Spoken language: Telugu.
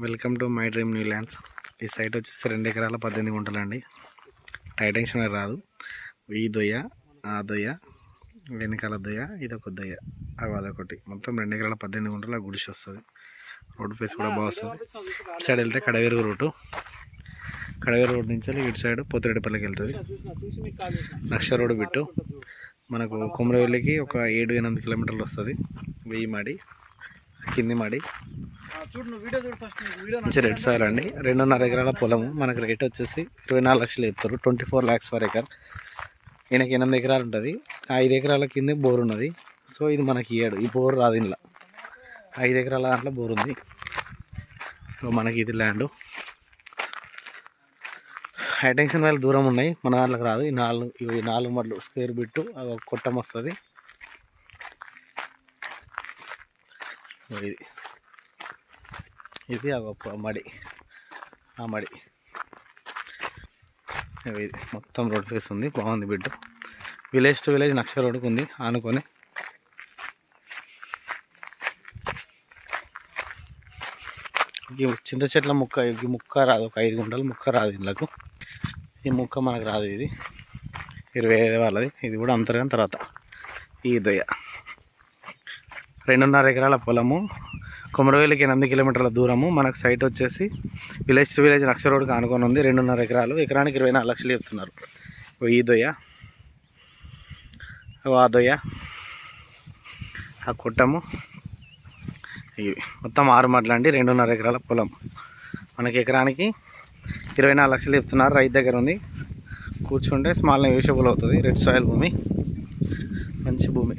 Welcome to my dream new lands. ఈ సైట్ వచ్చేసి 2 ఎకరాల 18 గుంటలండి. టైటెన్షన్ రాదు. ఈ దొయ్య, ఆ దొయ్య, వెనకాల దొయ్య, ఇదొక దొయ్య, అదొకటి. మొత్తం 2 ఎకరాల 18 గుంటల గుడిసి వస్తుంది. రోడ్ ఫేస్ కూడా బాగా వస్తుంది. ఇటు సైడ్ వెళ్తే కడవేరు రూటు. కడవేరు రోడ్ నుంచి ఇటు సైడ్ పోతిరెడ్డిపల్లికి వెళ్తుంది. లక్ష రోడ్డు బిట్టు మనకు కుమ్రవెల్లికి ఒక 7-8 కిలోమీటర్లు వస్తుంది. 1000 మాడి, కింది మాడి, మంచి రెడ్ సాయిల్ అండి. 2.5 ఎకరాల పొలము. మనకు రేట్ వచ్చేసి 24 లక్షలు చెప్తారు. 24 lakhs పర్ ఎకర్. ఈయనకి 8 ఎకరాలు ఉంటుంది. 5 ఎకరాల కింద బోర్ ఉన్నది. సో ఇది మనకి ఈ బోర్ రాదు. ఇంట్లో 5 ఎకరాల దాంట్లో బోర్ ఉంది. మనకి ఇది ల్యాండ్. హైటెన్షన్ వాళ్ళు దూరం ఉన్నాయి, మన దాంట్లోకి రాదు. ఈ 4 మడ్లు స్క్వేర్ బిట్టు కొట్టం వస్తుంది. ఇది మడి, ఆ మడి. ఇది మొత్తం రోడ్ ఫేస్ ఉంది, బాగుంది బిడ్డు. విలేజ్ టు విలేజ్ నక్ష రోడ్డుకు ఉంది ఆనుకొని. చింత చెట్ల ముక్క, ఈ ముక్క రాదు. ఒక 5 గుంటలు ముక్క రాదు ఇళ్ళకు. ఈ ముక్క మనకు రాదు. ఇది 25 వాళ్ళది. ఇది కూడా అంతర్గతం. తర్వాత ఈ దొయ్య 2.5 ఎకరాల పొలము. కుమరవేలికి 8 కిలోమీటర్ల దూరము. మనకు సైట్ వచ్చేసి విలేజ్ టు విలేజ్ నక్ష రోడ్డుకి ఆనుకొని ఉంది. 2.5 ఎకరాలు. ఎకరానికి 24 లక్షలు చెప్తున్నారు. ఈ దొయ్య, ఆ దొయ్య, ఆ కొట్టము. ఇవి మొత్తం 6 మడ్లు అండి. 2.5 ఎకరాల పొలం. మనకి ఎకరానికి 24 లక్షలు చెప్తున్నారు. రైతు దగ్గర ఉంది. కూర్చుంటే స్మాల్ నెగోషియబుల్ అవుతుంది. రెడ్ సాయిల్ భూమి, మంచి భూమి.